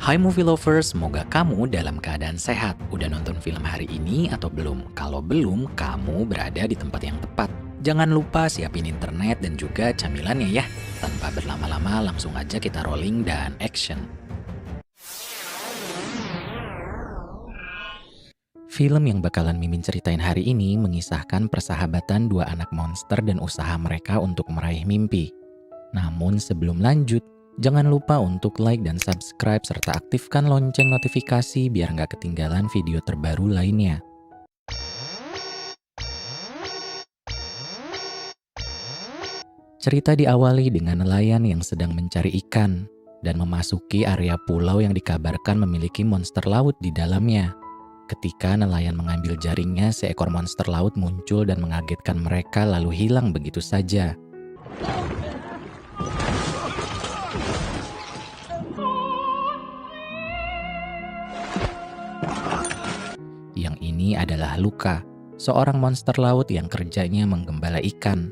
Hai movie lovers, semoga kamu dalam keadaan sehat. Udah nonton film hari ini atau belum? Kalau belum, kamu berada di tempat yang tepat. Jangan lupa siapin internet dan juga camilannya ya. Tanpa berlama-lama, langsung aja kita rolling dan action. Film yang bakalan Mimin ceritain hari ini mengisahkan persahabatan dua anak monster dan usaha mereka untuk meraih mimpi. Namun sebelum lanjut, jangan lupa untuk like dan subscribe serta aktifkan lonceng notifikasi biar nggak ketinggalan video terbaru lainnya. Cerita diawali dengan nelayan yang sedang mencari ikan dan memasuki area pulau yang dikabarkan memiliki monster laut di dalamnya. Ketika nelayan mengambil jaringnya, seekor monster laut muncul dan mengagetkan mereka lalu hilang begitu saja. Yang ini adalah Luka, seorang monster laut yang kerjanya menggembala ikan.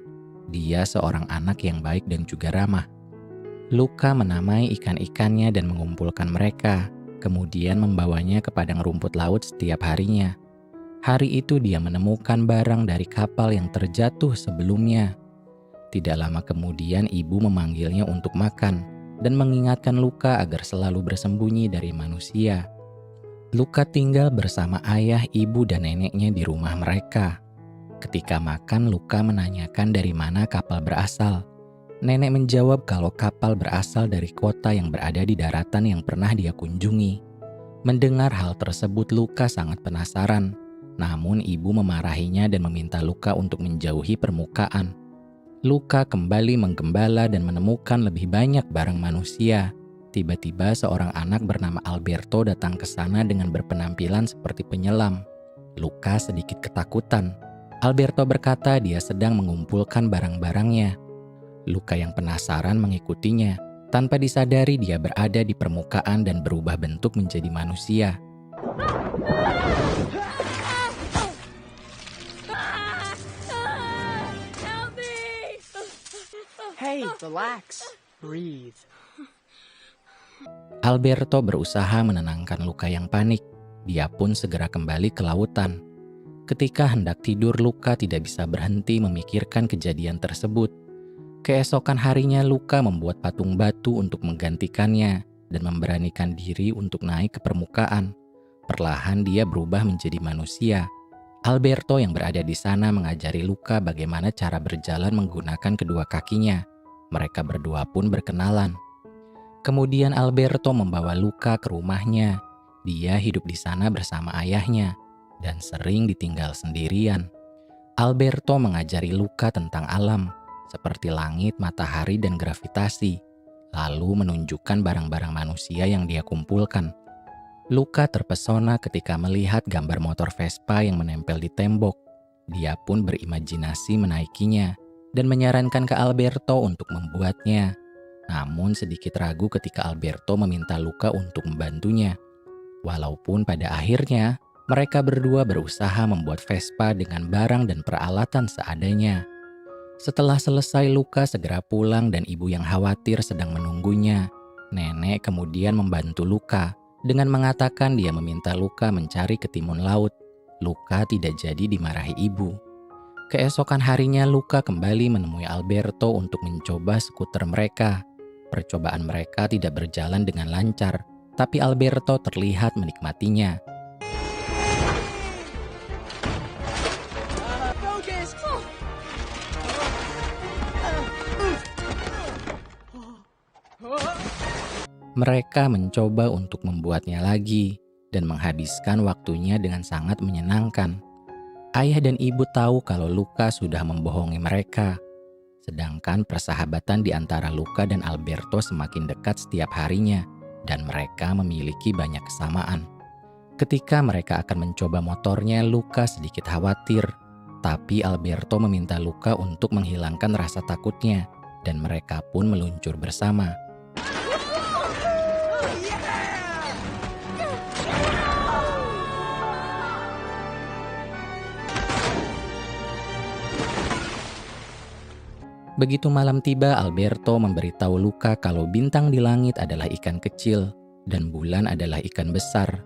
Dia seorang anak yang baik dan juga ramah. Luka menamai ikan-ikannya dan mengumpulkan mereka, kemudian membawanya ke padang rumput laut setiap harinya. Hari itu dia menemukan barang dari kapal yang terjatuh sebelumnya. Tidak lama kemudian ibu memanggilnya untuk makan dan mengingatkan Luka agar selalu bersembunyi dari manusia. Luka tinggal bersama ayah, ibu, dan neneknya di rumah mereka. Ketika makan, Luka menanyakan dari mana kapal berasal. Nenek menjawab kalau kapal berasal dari kota yang berada di daratan yang pernah dia kunjungi. Mendengar hal tersebut, Luka sangat penasaran. Namun ibu memarahinya dan meminta Luka untuk menjauhi permukaan. Luka kembali menggembala dan menemukan lebih banyak barang manusia. Tiba-tiba seorang anak bernama Alberto datang ke sana dengan berpenampilan seperti penyelam. Luka sedikit ketakutan. Alberto berkata dia sedang mengumpulkan barang-barangnya. Luka yang penasaran mengikutinya. Tanpa disadari dia berada di permukaan dan berubah bentuk menjadi manusia. Hey, relax. Breathe. Alberto berusaha menenangkan Luka yang panik. Dia pun segera kembali ke lautan. Ketika hendak tidur, Luka tidak bisa berhenti memikirkan kejadian tersebut. Keesokan harinya, Luka membuat patung batu untuk menggantikannya dan memberanikan diri untuk naik ke permukaan. Perlahan dia berubah menjadi manusia. Alberto yang berada di sana mengajari Luka bagaimana cara berjalan menggunakan kedua kakinya. Mereka berdua pun berkenalan. Kemudian Alberto membawa Luka ke rumahnya. Dia hidup di sana bersama ayahnya dan sering ditinggal sendirian. Alberto mengajari Luka tentang alam, seperti langit, matahari, dan gravitasi, lalu menunjukkan barang-barang manusia yang dia kumpulkan. Luka terpesona ketika melihat gambar motor Vespa yang menempel di tembok. Dia pun berimajinasi menaikinya dan menyarankan ke Alberto untuk membuatnya. Namun sedikit ragu ketika Alberto meminta Luka untuk membantunya. Walaupun pada akhirnya mereka berdua berusaha membuat Vespa dengan barang dan peralatan seadanya. Setelah selesai, Luka segera pulang dan ibu yang khawatir sedang menunggunya. Nenek kemudian membantu Luka dengan mengatakan dia meminta Luka mencari ke timun laut. Luka tidak jadi dimarahi ibu. Keesokan harinya Luka kembali menemui Alberto untuk mencoba skuter mereka. Percobaan mereka tidak berjalan dengan lancar, tapi Alberto terlihat menikmatinya. Mereka mencoba untuk membuatnya lagi dan menghabiskan waktunya dengan sangat menyenangkan. Ayah dan ibu tahu kalau Luka sudah membohongi mereka. Sedangkan persahabatan di antara Luka dan Alberto semakin dekat setiap harinya dan mereka memiliki banyak kesamaan. Ketika mereka akan mencoba motornya, Luka sedikit khawatir. Tapi Alberto meminta Luka untuk menghilangkan rasa takutnya dan mereka pun meluncur bersama. Begitu malam tiba, Alberto memberitahu Luka kalau bintang di langit adalah ikan kecil. dan bulan adalah ikan besar.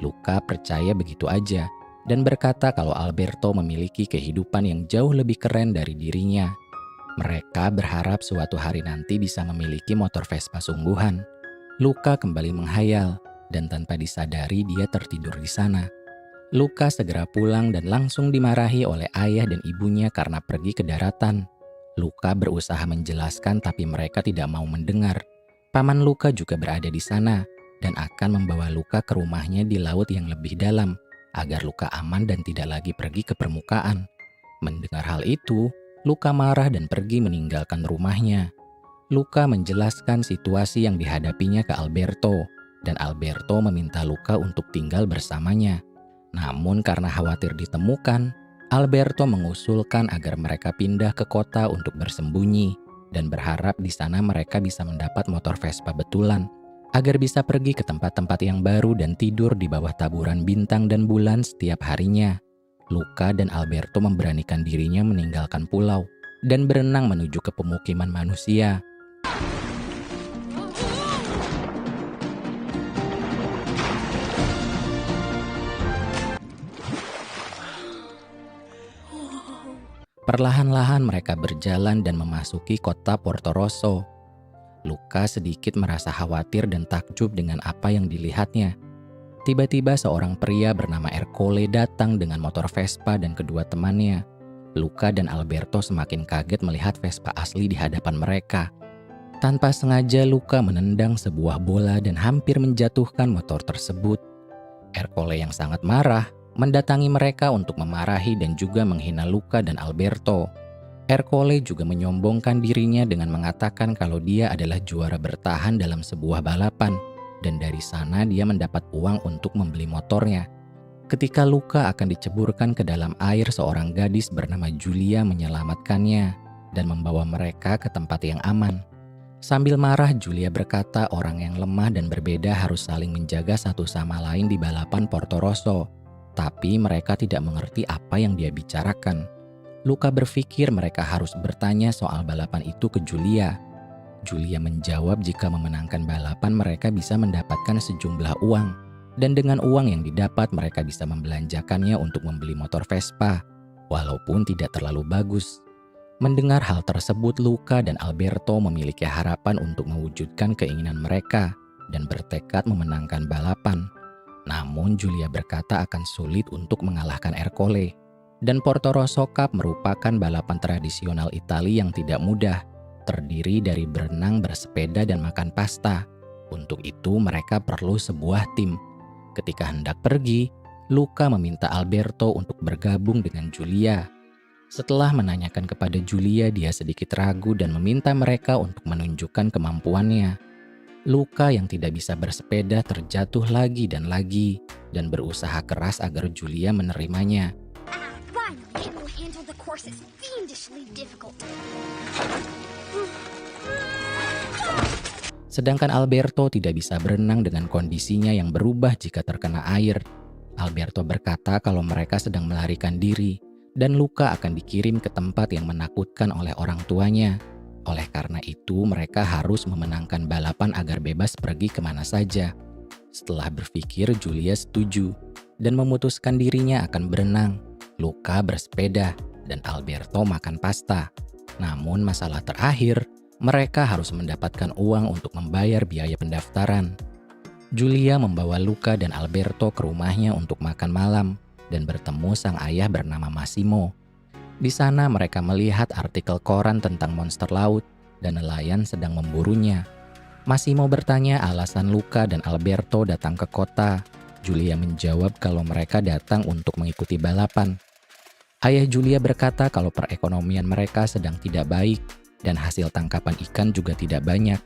Luca percaya begitu aja dan berkata kalau Alberto memiliki kehidupan yang jauh lebih keren dari dirinya. Mereka berharap suatu hari nanti bisa memiliki motor Vespa sungguhan. Luca kembali menghayal dan tanpa disadari dia tertidur di sana. Luca segera pulang dan langsung dimarahi oleh ayah dan ibunya karena pergi ke daratan. Luca berusaha menjelaskan tapi mereka tidak mau mendengar. Paman Luca juga berada di sana dan akan membawa Luca ke rumahnya di laut yang lebih dalam agar Luca aman dan tidak lagi pergi ke permukaan. Mendengar hal itu, Luca marah dan pergi meninggalkan rumahnya. Luca menjelaskan situasi yang dihadapinya ke Alberto dan Alberto meminta Luca untuk tinggal bersamanya. Namun karena khawatir ditemukan, Alberto mengusulkan agar mereka pindah ke kota untuk bersembunyi dan berharap di sana mereka bisa mendapat motor Vespa betulan agar bisa pergi ke tempat-tempat yang baru dan tidur di bawah taburan bintang dan bulan setiap harinya. Luca dan Alberto memberanikan dirinya meninggalkan pulau dan berenang menuju ke pemukiman manusia. Perlahan-lahan mereka berjalan dan memasuki kota Porto Rosso. Luca sedikit merasa khawatir dan takjub dengan apa yang dilihatnya. Tiba-tiba seorang pria bernama Ercole datang dengan motor Vespa dan kedua temannya. Luca dan Alberto semakin kaget melihat Vespa asli di hadapan mereka. Tanpa sengaja Luca menendang sebuah bola dan hampir menjatuhkan motor tersebut. Ercole yang sangat marah mendatangi mereka untuk memarahi dan juga menghina Luca dan Alberto. Ercole juga menyombongkan dirinya dengan mengatakan kalau dia adalah juara bertahan dalam sebuah balapan. Dan dari sana dia mendapat uang untuk membeli motornya. Ketika Luca akan diceburkan ke dalam air, seorang gadis bernama Julia menyelamatkannya dan membawa mereka ke tempat yang aman. Sambil marah, Julia berkata orang yang lemah dan berbeda harus saling menjaga satu sama lain di balapan Porto Rosso. Tapi mereka tidak mengerti apa yang dia bicarakan. Luca berpikir mereka harus bertanya soal balapan itu ke Julia. Julia menjawab jika memenangkan balapan mereka bisa mendapatkan sejumlah uang. Dan dengan uang yang didapat mereka bisa membelanjakannya untuk membeli motor Vespa, walaupun tidak terlalu bagus. Mendengar hal tersebut, Luca dan Alberto memiliki harapan untuk mewujudkan keinginan mereka dan bertekad memenangkan balapan. Namun Julia berkata akan sulit untuk mengalahkan Ercole. Dan Porto Rosso Cup merupakan balapan tradisional Italia yang tidak mudah. Terdiri dari berenang, bersepeda, dan makan pasta. Untuk itu mereka perlu sebuah tim. Ketika hendak pergi, Luca meminta Alberto untuk bergabung dengan Julia. Setelah menanyakan kepada Julia, dia sedikit ragu dan meminta mereka untuk menunjukkan kemampuannya. Luca yang tidak bisa bersepeda terjatuh lagi dan berusaha keras agar Julia menerimanya. Sedangkan Alberto tidak bisa berenang dengan kondisinya yang berubah jika terkena air. Alberto berkata kalau mereka sedang melarikan diri dan Luca akan dikirim ke tempat yang menakutkan oleh orang tuanya. Oleh karena itu mereka harus memenangkan balapan agar bebas pergi kemana saja. Setelah berpikir, Julia setuju dan memutuskan dirinya akan berenang. Luca bersepeda dan Alberto makan pasta. Namun masalah terakhir, mereka harus mendapatkan uang untuk membayar biaya pendaftaran. Julia membawa Luca dan Alberto ke rumahnya untuk makan malam dan bertemu sang ayah bernama Massimo. Di sana mereka melihat artikel koran tentang monster laut dan nelayan sedang memburunya. Massimo bertanya alasan Luca dan Alberto datang ke kota. Julia menjawab kalau mereka datang untuk mengikuti balapan. Ayah Julia berkata kalau perekonomian mereka sedang tidak baik dan hasil tangkapan ikan juga tidak banyak.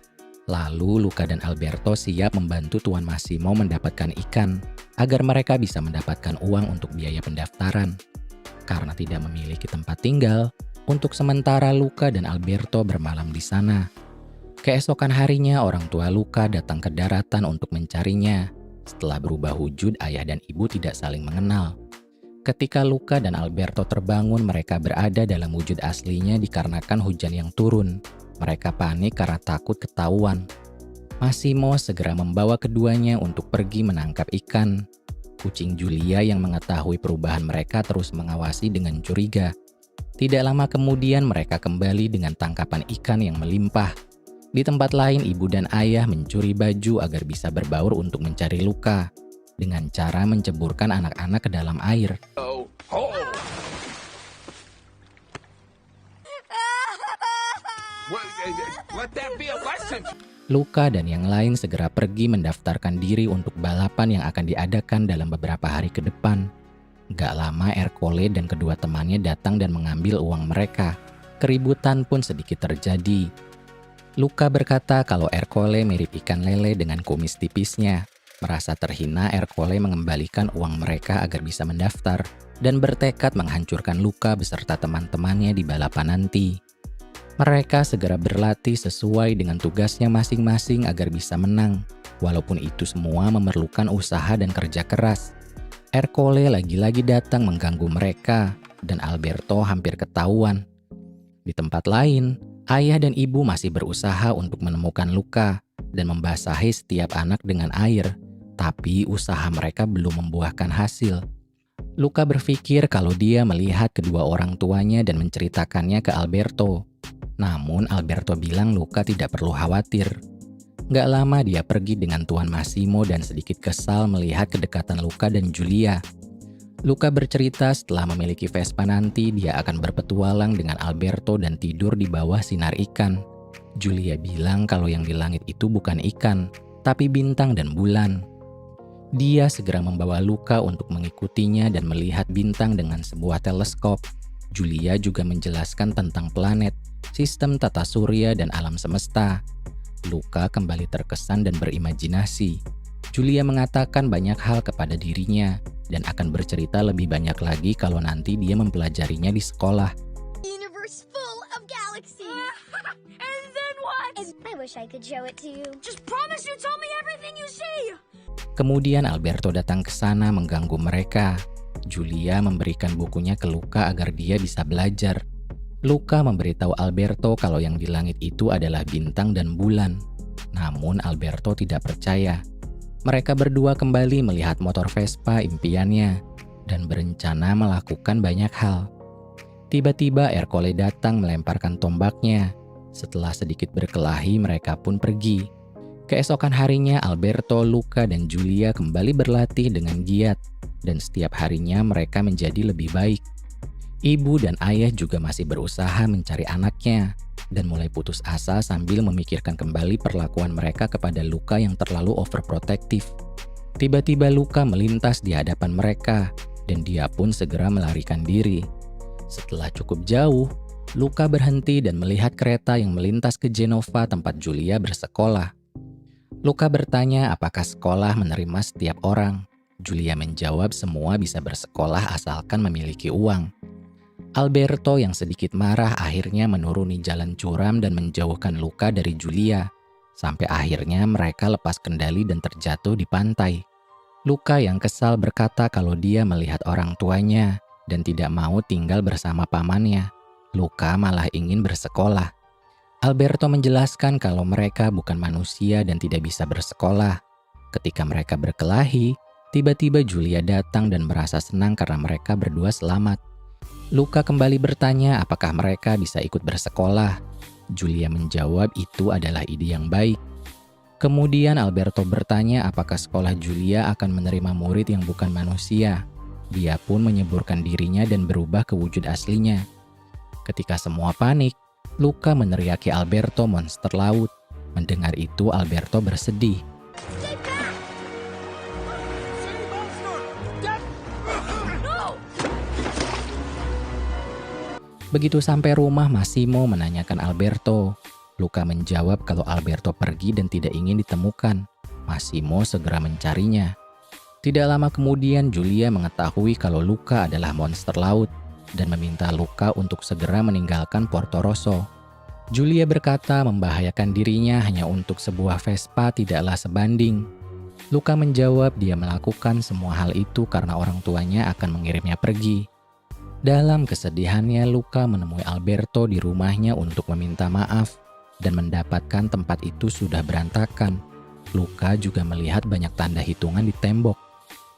Lalu Luca dan Alberto siap membantu Tuan Massimo mendapatkan ikan agar mereka bisa mendapatkan uang untuk biaya pendaftaran. Karena tidak memiliki tempat tinggal, untuk sementara Luca dan Alberto bermalam di sana. Keesokan harinya orang tua Luca datang ke daratan untuk mencarinya. Setelah berubah wujud, ayah dan ibu tidak saling mengenal. Ketika Luca dan Alberto terbangun, mereka berada dalam wujud aslinya dikarenakan hujan yang turun. Mereka panik karena takut ketahuan. Massimo segera membawa keduanya untuk pergi menangkap ikan. Kucing Julia yang mengetahui perubahan mereka terus mengawasi dengan curiga. Tidak lama kemudian mereka kembali dengan tangkapan ikan yang melimpah. Di tempat lain, ibu dan ayah mencuri baju agar bisa berbaur untuk mencari Luka dengan cara menceburkan anak-anak ke dalam air. Luka dan yang lain segera pergi mendaftarkan diri untuk balapan yang akan diadakan dalam beberapa hari ke depan. Gak lama Ercole dan kedua temannya datang dan mengambil uang mereka. Keributan pun sedikit terjadi. Luka berkata kalau Ercole mirip ikan lele dengan kumis tipisnya. Merasa terhina, Ercole mengembalikan uang mereka agar bisa mendaftar dan bertekad menghancurkan Luka beserta teman-temannya di balapan nanti. Mereka segera berlatih sesuai dengan tugasnya masing-masing agar bisa menang, walaupun itu semua memerlukan usaha dan kerja keras. Ercole lagi-lagi datang mengganggu mereka, dan Alberto hampir ketahuan. Di tempat lain, ayah dan ibu masih berusaha untuk menemukan Luka dan membasahi setiap anak dengan air, tapi usaha mereka belum membuahkan hasil. Luka berpikir kalau dia melihat kedua orang tuanya dan menceritakannya ke Alberto. Namun Alberto bilang Luka tidak perlu khawatir. Gak lama dia pergi dengan Tuan Massimo dan sedikit kesal melihat kedekatan Luka dan Julia. Luka bercerita setelah memiliki Vespa nanti dia akan berpetualang dengan Alberto dan tidur di bawah sinar ikan. Julia bilang kalau yang di langit itu bukan ikan, tapi bintang dan bulan. Dia segera membawa Luka untuk mengikutinya dan melihat bintang dengan sebuah teleskop. Julia juga menjelaskan tentang planet, sistem tata surya dan alam semesta. Luka kembali terkesan dan berimajinasi. Julia mengatakan banyak hal kepada dirinya dan akan bercerita lebih banyak lagi kalau nanti dia mempelajarinya di sekolah. Universe full of galaxies. And then what? I wish I could show it to you. Just promise you tell me everything you see. Kemudian Alberto datang ke sana mengganggu mereka. Julia memberikan bukunya ke Luka agar dia bisa belajar. Luka memberitahu Alberto kalau yang di langit itu adalah bintang dan bulan. Namun Alberto tidak percaya. Mereka berdua kembali melihat motor Vespa impiannya dan berencana melakukan banyak hal. Tiba-tiba Ercole datang melemparkan tombaknya. Setelah sedikit berkelahi, mereka pun pergi. Keesokan harinya Alberto, Luka, dan Julia kembali berlatih dengan giat. Dan setiap harinya mereka menjadi lebih baik. Ibu dan ayah juga masih berusaha mencari anaknya dan mulai putus asa sambil memikirkan kembali perlakuan mereka kepada Luka yang terlalu overprotective. Tiba-tiba Luka melintas di hadapan mereka dan dia pun segera melarikan diri. Setelah cukup jauh, Luka berhenti dan melihat kereta yang melintas ke Genova tempat Julia bersekolah. Luka bertanya apakah sekolah menerima setiap orang. Julia menjawab semua bisa bersekolah asalkan memiliki uang. Alberto yang sedikit marah akhirnya menuruni jalan curam dan menjauhkan Luka dari Julia. Sampai akhirnya mereka lepas kendali dan terjatuh di pantai. Luka yang kesal berkata kalau dia melihat orang tuanya dan tidak mau tinggal bersama pamannya. Luka malah ingin bersekolah. Alberto menjelaskan kalau mereka bukan manusia dan tidak bisa bersekolah. Ketika mereka berkelahi, tiba-tiba Julia datang dan merasa senang karena mereka berdua selamat. Luka kembali bertanya apakah mereka bisa ikut bersekolah. Julia menjawab itu adalah ide yang baik. Kemudian Alberto bertanya apakah sekolah Julia akan menerima murid yang bukan manusia. Dia pun menyeburkan dirinya dan berubah ke wujud aslinya. Ketika semua panik, Luka meneriaki Alberto monster laut. Mendengar itu Alberto bersedih. Begitu sampai rumah, Massimo menanyakan Alberto. Luka menjawab kalau Alberto pergi dan tidak ingin ditemukan. Massimo segera mencarinya. Tidak lama kemudian Julia mengetahui kalau Luka adalah monster laut dan meminta Luka untuk segera meninggalkan Porto Rosso. Julia berkata membahayakan dirinya hanya untuk sebuah Vespa tidaklah sebanding. Luka menjawab dia melakukan semua hal itu karena orang tuanya akan mengirimnya pergi. Dalam kesedihannya, Luka menemui Alberto di rumahnya untuk meminta maaf. dan mendapatkan tempat itu sudah berantakan. Luka juga melihat banyak tanda hitungan di tembok.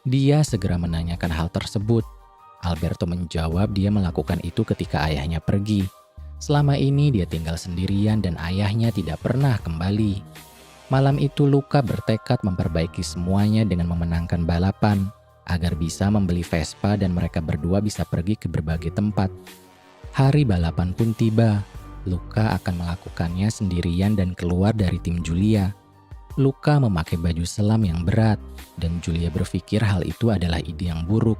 Dia segera menanyakan hal tersebut. Alberto menjawab dia melakukan itu ketika ayahnya pergi. Selama ini dia tinggal sendirian dan ayahnya tidak pernah kembali. Malam itu Luka bertekad memperbaiki semuanya dengan memenangkan balapan agar bisa membeli Vespa dan mereka berdua bisa pergi ke berbagai tempat. Hari balapan pun tiba. Luka akan melakukannya sendirian dan keluar dari tim Julia. Luka memakai baju selam yang berat dan Julia berpikir hal itu adalah ide yang buruk.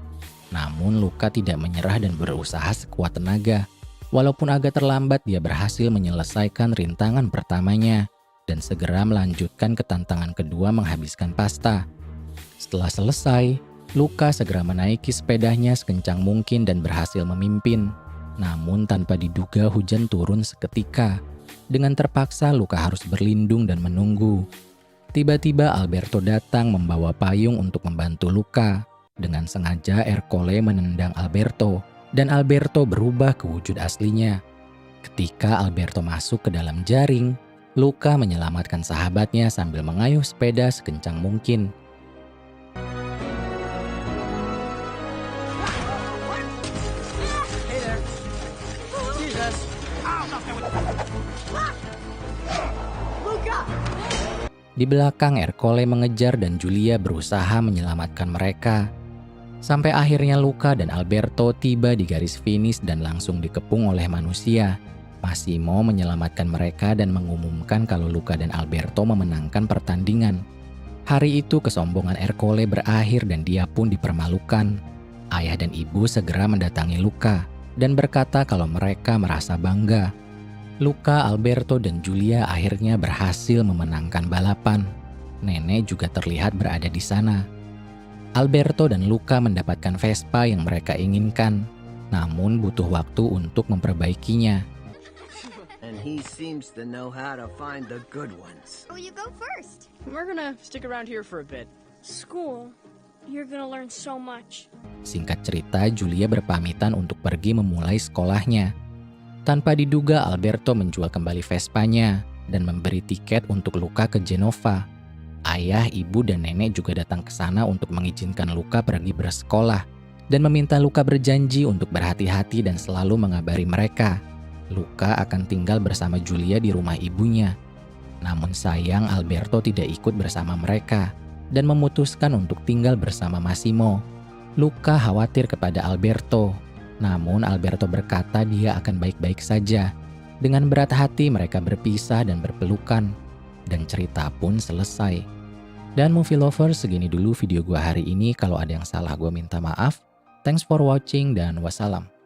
Namun Luka tidak menyerah dan berusaha sekuat tenaga. Walaupun agak terlambat, dia berhasil menyelesaikan rintangan pertamanya dan segera melanjutkan ke tantangan kedua menghabiskan pasta. Setelah selesai, Luka segera menaiki sepedanya sekencang mungkin dan berhasil memimpin. Namun tanpa diduga hujan turun seketika. Dengan terpaksa Luka harus berlindung dan menunggu. Tiba-tiba Alberto datang membawa payung untuk membantu Luka. Dengan sengaja Ercole menendang Alberto dan Alberto berubah ke wujud aslinya. Ketika Alberto masuk ke dalam jaring, Luka menyelamatkan sahabatnya sambil mengayuh sepeda sekencang mungkin. Hey there. Jesus. Luca! Di belakang Ercole mengejar dan Julia berusaha menyelamatkan mereka. Sampai akhirnya Luka dan Alberto tiba di garis finish dan langsung dikepung oleh manusia. Massimo menyelamatkan mereka dan mengumumkan kalau Luka dan Alberto memenangkan pertandingan. Hari itu kesombongan Ercole berakhir dan dia pun dipermalukan. Ayah dan ibu segera mendatangi Luka dan berkata kalau mereka merasa bangga. Luka, Alberto, dan Julia akhirnya berhasil memenangkan balapan. Nenek juga terlihat berada di sana. Alberto dan Luka mendapatkan Vespa yang mereka inginkan, namun butuh waktu untuk memperbaikinya. And he seems to know how to find the good ones. Oh, you go first. We're gonna stick around here for a bit. School. You're gonna learn so much. Singkat cerita, Julia berpamitan untuk pergi memulai sekolahnya. Tanpa diduga, Alberto menjual kembali Vespanya dan memberi tiket untuk Luka ke Genova. Ayah, ibu, dan nenek juga datang ke sana untuk mengizinkan Luka pergi bersekolah dan meminta Luka berjanji untuk berhati-hati dan selalu mengabari mereka. Luka akan tinggal bersama Julia di rumah ibunya. Namun sayang, Alberto tidak ikut bersama mereka dan memutuskan untuk tinggal bersama Massimo. Luka khawatir kepada Alberto. Namun Alberto berkata dia akan baik-baik saja. Dengan berat hati mereka berpisah dan berpelukan. Dan cerita pun selesai. Dan movie lovers, segini dulu video gua hari ini. Kalau ada yang salah gua minta maaf. Thanks for watching dan wassalam.